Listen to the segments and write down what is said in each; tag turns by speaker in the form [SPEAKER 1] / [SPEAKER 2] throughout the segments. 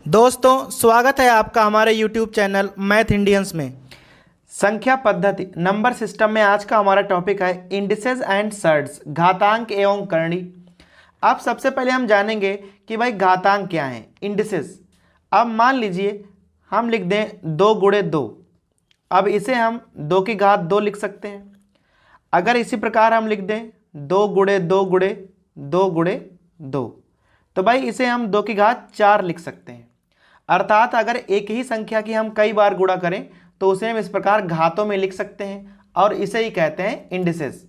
[SPEAKER 1] दोस्तों स्वागत है आपका हमारे YouTube चैनल मैथ इंडियंस में। संख्या पद्धति नंबर सिस्टम में आज का हमारा टॉपिक है इंडिसेस एंड सर्ड्स, घातांक एवं करणी। अब सबसे पहले हम जानेंगे कि भाई घातांक क्या है, इंडिसेस। अब मान लीजिए हम लिख दें 2 गुणे 2। अब इसे हम 2 की घात 2 लिख सकते हैं। अगर इसी प्रकार हम लिख दें 2 गुणे 2 गुणे 2 गुणे 2, तो भाई इसे हम 2 की घात 4 लिख सकते हैं। अर्थात अगर एक ही संख्या की हम कई बार गुणा करें तो उसे हम इस प्रकार घातों में लिख सकते हैं और इसे ही कहते हैं इंडिसेस।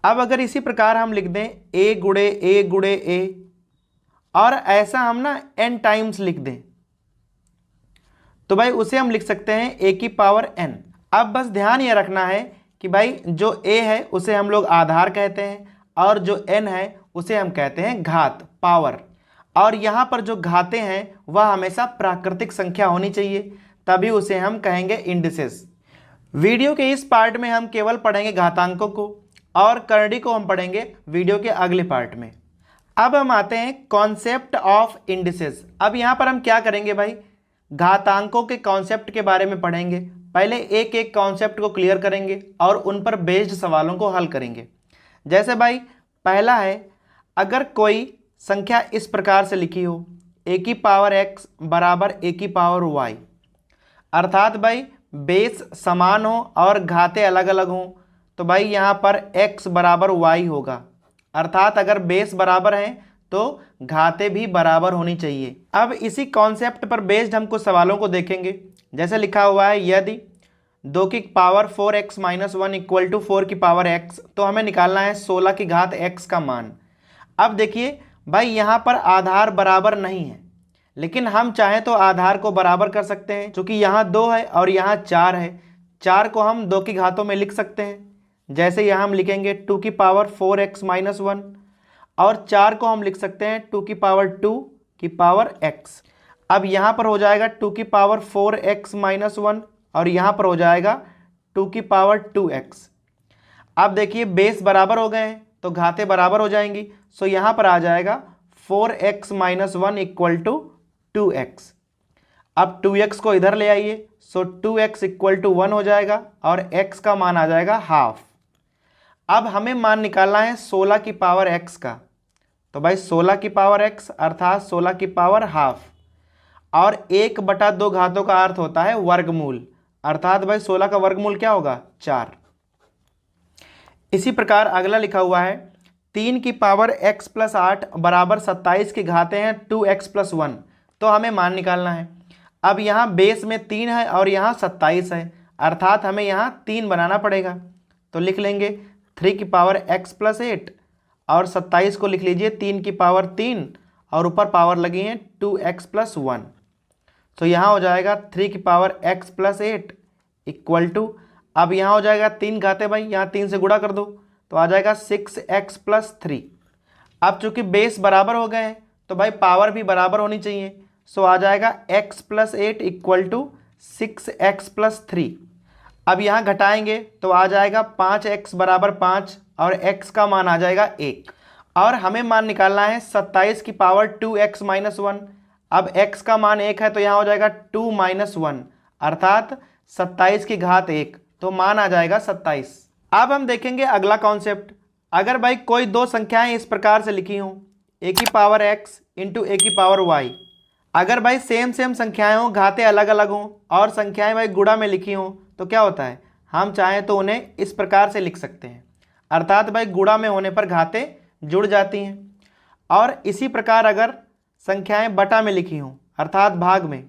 [SPEAKER 1] अब अगर इसी प्रकार हम लिख दें a गुणे a और ऐसा हम ना n टाइम्स लिख दें तो भाई उसे हम लिख सकते हैं a की पावर n। अब बस ध्यान ये रखना है कि भाई जो a है उसे हम लोग आधार कहते हैं और जो n है उसे हम कहते हैं घात, पावर। और यहाँ पर जो घातें हैं वह हमेशा प्राकृतिक संख्या होनी चाहिए, तभी उसे हम कहेंगे इंडिसेस। वीडियो के इस पार्ट में हम केवल पढ़ेंगे घातांकों को और करणी को हम पढ़ेंगे वीडियो के अगले पार्ट में। अब हम आते हैं कॉन्सेप्ट ऑफ इंडिसेस। अब यहाँ पर हम क्या करेंगे भाई, घातांकों के कॉन्सेप्ट के बारे में पढ़ेंगे। पहले एक एक कॉन्सेप्ट को क्लियर करेंगे और उन पर बेस्ड सवालों को हल करेंगे। जैसे भाई पहला है, अगर कोई संख्या इस प्रकार से लिखी हो a की पावर x बराबर a की पावर y, अर्थात भाई बेस समान हो और घातें अलग अलग हों, तो भाई यहाँ पर x बराबर y होगा। अर्थात अगर बेस बराबर हैं तो घातें भी बराबर होनी चाहिए। अब इसी कॉन्सेप्ट पर बेस्ड हम कुछ सवालों को देखेंगे। जैसे लिखा हुआ है, यदि 2 की power 4x minus 1 equal to 4 की पावर x, तो हमें निकालना है 16 की घात x का मान। अब देखिए भाई यहाँ पर आधार बराबर नहीं है, लेकिन हम चाहें तो आधार को बराबर कर सकते हैं। क्योंकि यहाँ 2 है और यहाँ 4 है, 4 को हम 2 की घातों में लिख सकते हैं। जैसे यहाँ हम लिखेंगे 2 की पावर 4x माइनस 1 और 4 को हम लिख सकते हैं 2 की पावर 2 की पावर x। अब यहाँ पर हो जाएगा 2 की पावर 4x माइनस 1 और यहाँ पर हो जाएगा 2 की पावर 2x। अब देखिए बेस बराबर हो गए हैं तो घातें बराबर हो जाएंगी। सो यहाँ पर आ जाएगा 4x minus 1 equal to 2x। अब 2x को इधर ले आइए, सो 2x इक्वल टू 1 हो जाएगा और x का मान आ जाएगा हाफ। अब हमें मान निकालना है 16 की पावर x का, तो भाई 16 की पावर x अर्थात 16 की पावर हाफ। और 1/2 घातों का अर्थ होता है वर्गमूल, अर्थात भाई 16 का वर्गमूल क्या होगा, 4। इसी प्रकार अगला लिखा हुआ है 3 की पावर x प्लस 8 बराबर 27 की घातें हैं 2x प्लस 1, तो हमें मान निकालना है। अब यहाँ बेस में 3 है और यहाँ 27 है, अर्थात हमें यहाँ 3 बनाना पड़ेगा। तो लिख लेंगे 3 की पावर x प्लस 8 और 27 को लिख लीजिए 3 की पावर 3 और ऊपर पावर लगी है 2x प्लस 1। तो यहाँ हो जाएगा 3 की power x plus 8 equal to, अब यहाँ हो जाएगा 3 घाते भाई, यहाँ 3 से गुणा कर दो तो आ जाएगा 6x प्लस 3। अब चूंकि बेस बराबर हो गए हैं तो भाई पावर भी बराबर होनी चाहिए। सो आ जाएगा x plus 8 equal to 6x plus 3। अब यहाँ घटाएंगे तो आ जाएगा 5x बराबर 5 और x का मान आ जाएगा 1। और हमें मान निकालना है 27 की पावर 2x माइनस 1। अब x का मान 1 है तो यहाँ हो जाएगा 2 माइनस 1 अर्थात 27 की घात 1, तो मान आ जाएगा 27। अब हम देखेंगे अगला कॉन्सेप्ट। अगर भाई कोई दो संख्याएं इस प्रकार से लिखी हों a की पावर x इंटू a की पावर y, अगर भाई सेम संख्याएं हों, घातें अलग अलग हों और संख्याएं भाई गुणा में लिखी हों, तो क्या होता है, हम चाहें तो उन्हें इस प्रकार से लिख सकते हैं। अर्थात भाई गुणा में होने पर घातें जुड़ जाती हैं। और इसी प्रकार अगर संख्याएं बटा में लिखी हों अर्थात भाग में,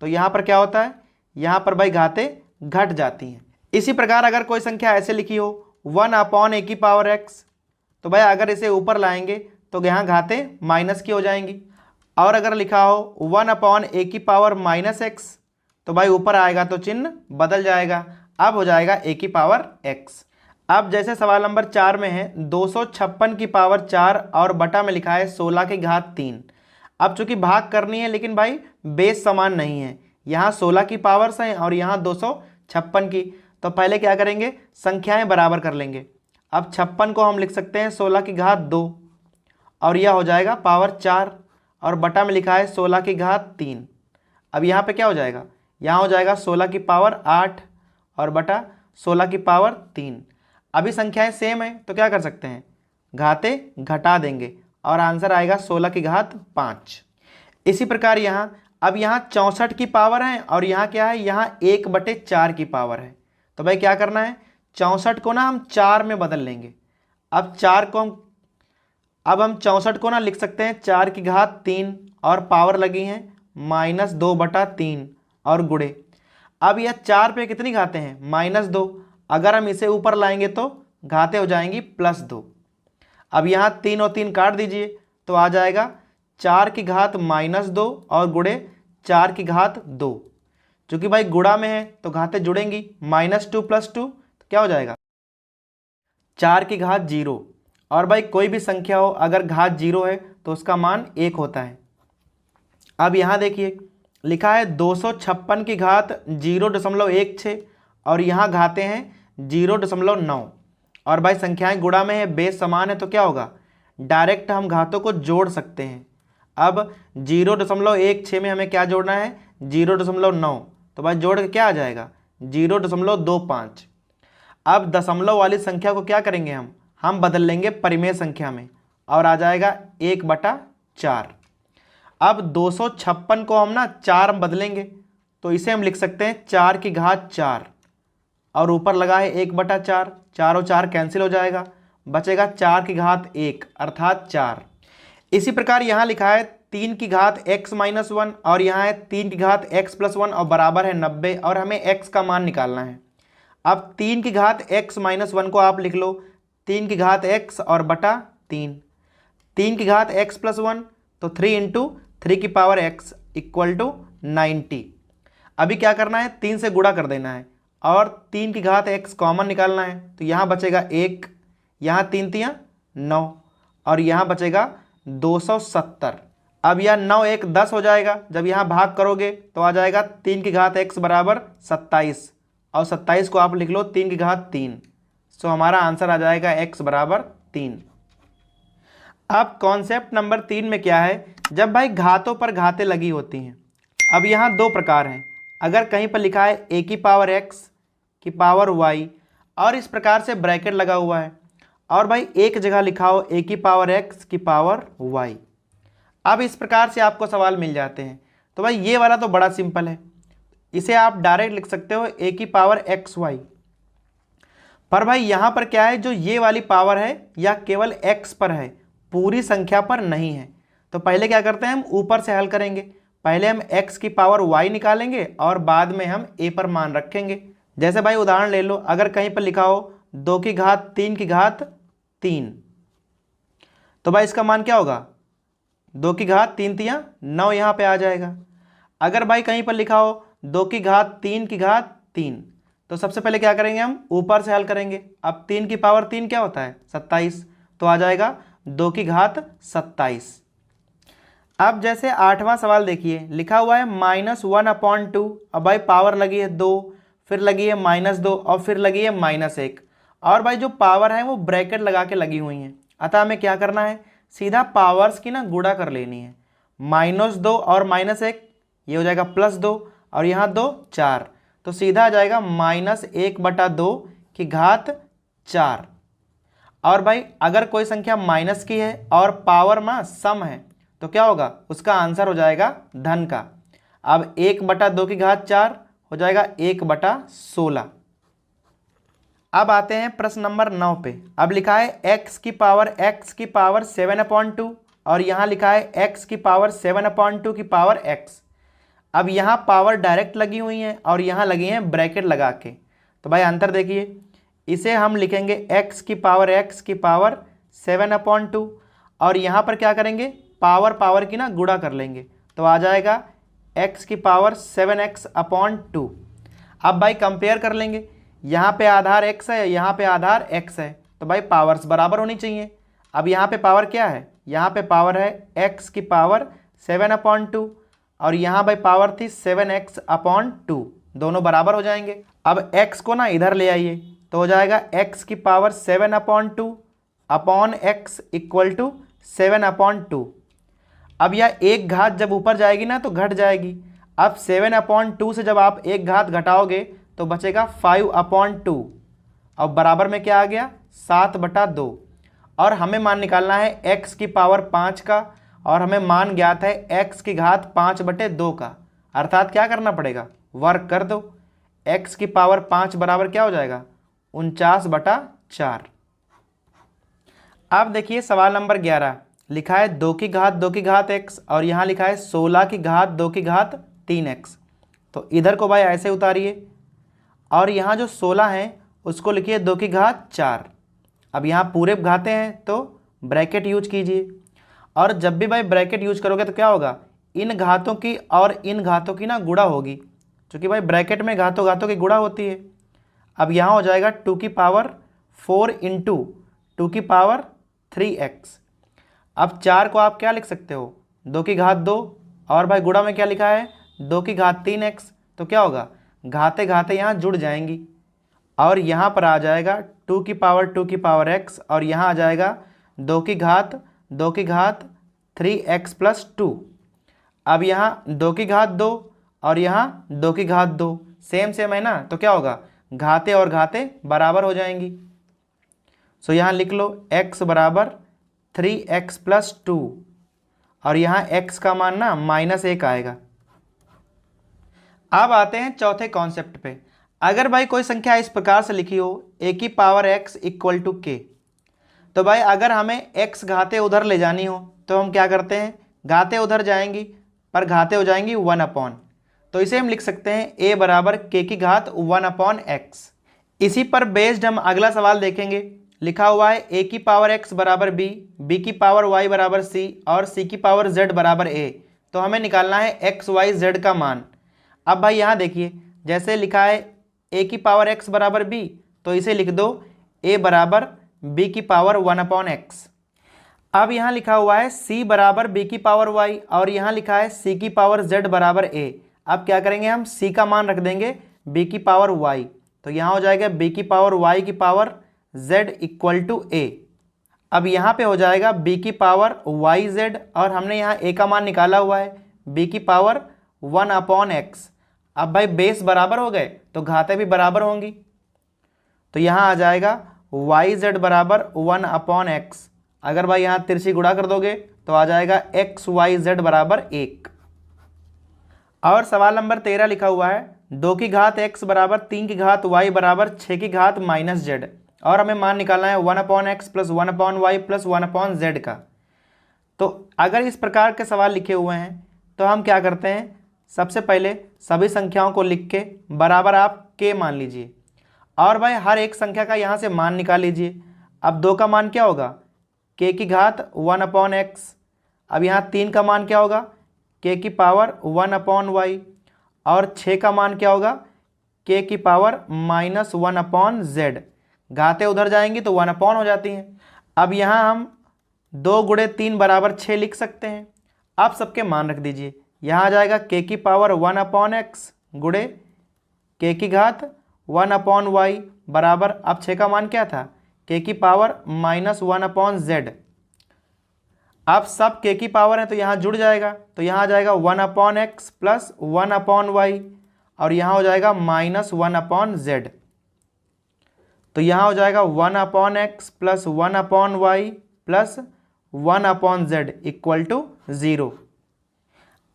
[SPEAKER 1] तो यहाँ पर क्या होता है, यहाँ पर भाई घातें घट जाती हैं। इसी प्रकार अगर कोई संख्या ऐसे लिखी हो 1/a की पावर x, तो भाई अगर इसे ऊपर लाएंगे तो यहाँ घातें माइनस की हो जाएंगी। और अगर लिखा हो 1/a की पावर माइनस x, तो भाई ऊपर आएगा तो चिन्ह बदल जाएगा, अब हो जाएगा a की पावर x। अब जैसे सवाल नंबर 4 में है 256 की पावर 4 और बटा में लिखा है 16 की घात 3। अब चूंकि भाग करनी है लेकिन भाई बेस समान नहीं है, यहाँ 16 की पावर्स हैं और यहाँ 256 की, तो पहले क्या करेंगे, संख्याएं बराबर कर लेंगे। अब 56 को हम लिख सकते हैं 16 की घात 2 और यह हो जाएगा पावर 4 और बटा में लिखा है 16 की घात 3। अब यहाँ पे क्या हो जाएगा, यहाँ हो जाएगा 16 की पावर 8 और बटा 16 की पावर 3। अभी संख्याएं सेम है तो क्या कर सकते हैं, घाते घटा देंगे और आंसर आएगा 16 की घात 5। इसी प्रकार यहाँ, अब यहाँ 64 की पावर है और यहाँ क्या है, यहाँ 1/4 की पावर है। तो भाई क्या करना है, 64 को ना हम 4 में बदल लेंगे। अब 4 को हम 64 को ना लिख सकते हैं 4 की घात 3 और पावर लगी हैं -2/3 और गुणे। अब यह 4 पे कितनी घाते हैं, -2। अगर हम इसे ऊपर लाएंगे तो घाते हो जाएंगी +2। अब यहाँ 3 और 3 काट दीजिए तो आ जाएगा 4 की घात -2 और गुणे 4 की घात 2। चूँकि भाई गुणा में है तो घातें जुड़ेंगी, -2 + 2 तो क्या हो जाएगा 4 की घात 0। और भाई कोई भी संख्या हो अगर घात 0 है तो उसका मान 1 होता है। अब यहाँ देखिए लिखा है 256 की घात 0.16 और यहाँ घाते हैं 0.9। और भाई संख्याएं गुणा में है, बेस समान है तो क्या होगा, डायरेक्ट हम घातों को जोड़ सकते हैं। अब 0.16 में हमें क्या जोड़ना है, 0.9। तो भाई जोड़ के क्या आ जाएगा 0.25। अब दशमलव वाली संख्या को क्या करेंगे, हम बदल लेंगे परिमेय संख्या में और आ जाएगा 1/4। अब 256 को हम ना 4 बदलेंगे तो इसे हम लिख सकते हैं 4 की घात 4 और ऊपर लगा है 1/4। 4 और 4 कैंसिल हो जाएगा, बचेगा 4 की घात 1 अर्थात 4। इसी प्रकार यहाँ लिखा है 3 की घात x-1 और यहाँ है 3 की घात x+1 और बराबर है 90 और हमें x का मान निकालना है। अब 3 की घात x-1 को आप लिख लो 3 की घात x और बटा 3। 3 की घात x+1 तो 3 × 3 की पावर x = 90। अभी क्या करना है, 3 से गुणा कर देना है और 3 की घात x कॉमन निकालना है। तो यहाँ बचेगा 1, यहाँ 3 × 9 और यहाँ बचेगा 270। अब यह 9 1 10 हो जाएगा, जब यहाँ भाग करोगे तो आ जाएगा 3 की घात x बराबर 27 और 27 को आप लिख लो 3 की घात 3। सो हमारा आंसर आ जाएगा x बराबर 3। अब कॉन्सेप्ट नंबर 3 में क्या है, जब भाई घातों पर घातें लगी होती हैं। अब यहाँ 2 प्रकार हैं, अगर कहीं पर लिखा है a की पावर x की पावर y और इस प्रकार से ब्रैकेट लगा हुआ है, और भाई एक जगह लिखा हो a की पावर x की पावर y। अब इस प्रकार से आपको सवाल मिल जाते हैं। तो भाई ये वाला तो बड़ा सिंपल है, इसे आप डायरेक्ट लिख सकते हो a की पावर xy। पर भाई यहाँ पर क्या है, जो ये वाली पावर है या केवल x पर है, पूरी संख्या पर नहीं है। तो पहले क्या करते हैं, हम ऊपर से हल करेंगे। पहले हम x की पावर y निकालेंगे और बाद में हम a पर मान रखेंगे। जैसे भाई उदाहरण ले लो, अगर कहीं पर लिखा हो 2 की घात 3 की घात 3, तो भाई इसका मान क्या होगा, 2 की घात 3 × 9 यहाँ पे आ जाएगा। अगर भाई कहीं पर लिखा हो 2 की घात 3 की घात 3, तो सबसे पहले क्या करेंगे, हम ऊपर से हल करेंगे। अब 3 की पावर 3 क्या होता है, 27, तो आ जाएगा 2 की घात 27। अब जैसे 8वां सवाल देखिए, लिखा हुआ है -1/2। अब भाई पावर लगी है 2, फिर लगी है -2 और फिर लगी है -1। और भाई जो पावर है वो ब्रैकेट लगा के लगी हुई हैं, अतः हमें क्या करना है, सीधा पावर्स की ना गुणा कर लेनी है। -2 और -1 ये हो जाएगा +2 और यहाँ 2 4, तो सीधा आ जाएगा -1/2 की घात 4। और भाई अगर कोई संख्या माइनस की है और पावर में सम है तो क्या होगा, उसका आंसर हो जाएगा धन का। अब 1/2 की घात 4 हो जाएगा 1/16। अब आते हैं प्रश्न नंबर 9 पे। अब लिखा है x की पावर 7/2 और यहाँ लिखा है x की पावर 7/2 की पावर x। अब यहाँ पावर डायरेक्ट लगी हुई हैं और यहाँ लगी हैं ब्रैकेट लगा के। तो भाई अंतर देखिए, इसे हम लिखेंगे x की पावर 7/2 और यहाँ पर क्या करेंगे, पावर की ना गुणा कर लेंगे, तो आ जाएगा x की पावर 7x/2। अब भाई कंपेयर कर लेंगे, यहाँ पे आधार x है, यहाँ पे आधार x है, तो भाई पावर्स बराबर होनी चाहिए। अब यहाँ पे पावर क्या है, यहाँ पे पावर है x की पावर 7/2 और यहाँ भाई पावर थी 7x/2, दोनों बराबर हो जाएंगे। अब x को ना इधर ले आइए तो हो जाएगा x की पावर 7/2 अपॉन x = 7/2। अब यह एक घात जब ऊपर जाएगी ना तो घट जाएगी। अब 7/2 से जब आप एक घात घटाओगे तो बचेगा 5/2 और बराबर में क्या आ गया 7/2। और हमें मान निकालना है x की पावर 5 का और हमें मान ज्ञात है x की घात 5/2 का। अर्थात क्या करना पड़ेगा, वर्क कर दो। x की पावर 5 बराबर क्या हो जाएगा 49/4। अब देखिए सवाल नंबर 11 लिखा है 2 की घात x और यहाँ लिखा है 16 की घात 2 की घात 3x। तो इधर को भाई ऐसे उतारिए और यहाँ जो 16 है उसको लिखिए 2 की घात 4। अब यहाँ पूरे घाते हैं तो ब्रैकेट यूज कीजिए और जब भी भाई ब्रैकेट यूज करोगे तो क्या होगा, इन घातों की और इन घातों की ना गुणा होगी, क्योंकि भाई ब्रैकेट में घातों घातों की गुणा होती है। अब यहाँ हो जाएगा 2 की पावर 4 इंटू 2 की पावर 3x। अब 4 को आप क्या लिख सकते हो 2 की घात 2 और भाई गुणा में क्या लिखा है 2 की घात 3x। तो क्या होगा घाते घाते यहाँ जुड़ जाएंगी और यहाँ पर आ जाएगा 2 की पावर x और यहाँ आ जाएगा 2 की घात 3x प्लस 2। अब यहाँ 2 की घात 2 और यहाँ 2 की घात 2 सेम है ना, तो क्या होगा घाते और घाते बराबर हो जाएंगी। सो यहाँ लिख लो x बराबर 3x प्लस 2 और यहाँ x का मान ना -1 आएगा। अब आते हैं चौथे कॉन्सेप्ट पे। अगर भाई कोई संख्या इस प्रकार से लिखी हो a की power x equal to k, तो भाई अगर हमें x घाते उधर ले जानी हो तो हम क्या करते हैं, घाते उधर जाएंगी पर घाते हो जाएंगी 1/। तो इसे हम लिख सकते हैं a बराबर k की घात 1/x। इसी पर बेस्ड हम अगला सवाल देखेंगे। लिखा हुआ है a की पावर x बराबर b, b की पावर y बराबर c और c की पावर z बराबर a। तो हमें निकालना है x y z का मान। अब भाई यहाँ देखिए जैसे लिखा है a की पावर x बराबर b, तो इसे लिख दो a बराबर b की पावर 1/x। अब यहाँ लिखा हुआ है c बराबर b की पावर y और यहाँ लिखा है c की पावर z बराबर a। अब क्या करेंगे हम c का मान रख देंगे b की पावर y, तो यहाँ हो जाएगा b की पावर y की power z equal to a। अब यहाँ पे हो जाएगा b की पावर yz और हमने यहाँ a का मान निकाला हुआ है b की पावर 1/x। अब भाई बेस बराबर हो गए तो घातें भी बराबर होंगी, तो यहाँ आ जाएगा yz बराबर 1/x। अगर भाई यहाँ तिरछी गुणा कर दोगे तो आ जाएगा xyz बराबर 1। और सवाल नंबर 13 लिखा हुआ है 2 की घात x बराबर 3 की घात y बराबर 6 की घात -z और हमें मान निकालना है 1/x plus 1/y plus 1/z का। तो अगर इस प्रकार के सवाल लिखे हुए हैं तो हम क्या करते हैं, सबसे पहले सभी संख्याओं को लिख के बराबर आप k मान लीजिए और भाई हर एक संख्या का यहाँ से मान निकाल लीजिए। अब 2 का मान क्या होगा k की घात 1/x। अब यहाँ 3 का मान क्या होगा k की पावर 1/y और 6 का मान क्या होगा k की पावर -1/z। घाते उधर जाएंगी तो 1/, हो जाती हैं। अब यहाँ हम 2 गुणे 3 बराबर 6 लिख सकते हैं। आप सबके मान रख दीजिए, यहाँ आ जाएगा k की पावर 1/x गुणे k की घात 1/y बराबर, अब 6 का मान क्या था k की पावर -1/z। अब सब k की पावर है तो यहाँ जुड़ जाएगा, तो यहाँ आ जाएगा 1/x प्लस 1/y और यहाँ हो जाएगा -1/z। तो यहाँ हो जाएगा 1/x plus 1/y plus 1/z equal to 0।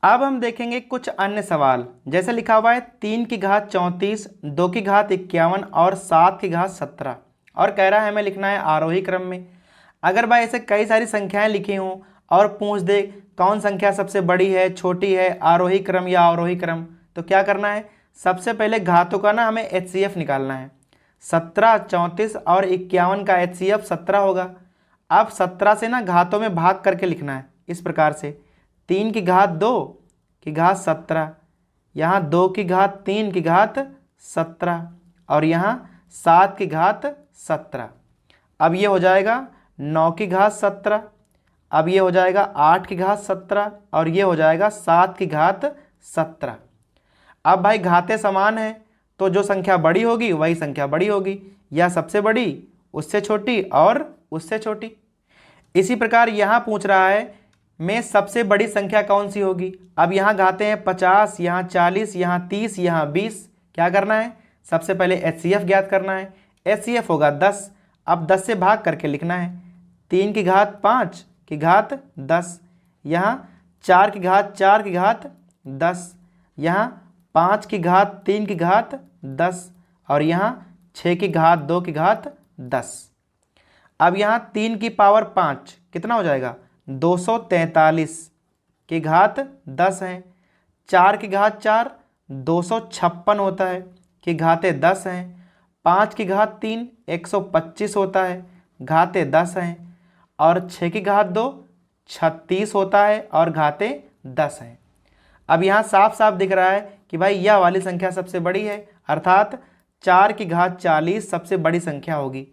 [SPEAKER 1] अब हम देखेंगे कुछ अन्य सवाल। जैसे लिखा हुआ है 3 की घात 34, 2 की घात 51 और 7 की घात 17 और कह रहा है हमें लिखना है आरोही क्रम में। अगर भाई ऐसे कई सारी संख्याएं लिखी हों और पूछ दे कौन संख्या सबसे बड़ी है छोटी है, आरोही क्रम या अवरोही क्रम, तो क्या करना है, सबसे पहले घातों का ना हमें HCF निकालना है। 17, 34 और 51 का HCF 17 होगा। अब 17 से ना घातों में भाग करके लिखना है इस प्रकार से 3 की घात 2 की घात 17, यहाँ 2 की घात 3 की घात 17 और यहाँ 7 की घात 17। अब ये हो जाएगा 9 की घात 17, अब ये हो जाएगा 8 की घात 17 और ये हो जाएगा 7 की घात 17। अब भाई घातें समान हैं तो जो संख्या बड़ी होगी वही संख्या बड़ी होगी, या सबसे बड़ी उससे छोटी और उससे छोटी। इसी प्रकार यहाँ पूछ रहा है में सबसे बड़ी संख्या कौन सी होगी। अब यहाँ घाते हैं 50, यहाँ 40, यहाँ 30, यहाँ 20। क्या करना है, सबसे पहले HCF ज्ञात करना है। HCF होगा 10। अब 10 से भाग करके लिखना है, 3 की घात 5 की घात 10, यहाँ 4 की घात 4 की घात 10, यहाँ 5 की घात 3 की घात 10 और यहाँ 6 की घात 2 की घात 10। अब यहाँ 3 की पावर 5 कितना हो जाएगा, 243 की घात 10 है। 4 की घात 4 256 होता है कि घाते 10 हैं। 5 की घात 3 125 होता है, घाते 10 हैं। और 6 की घात 2 36 होता है और घाते 10 हैं। अब यहाँ साफ साफ दिख रहा है कि भाई यह वाली संख्या सबसे बड़ी है, अर्थात 4 की घात 40 सबसे बड़ी संख्या होगी।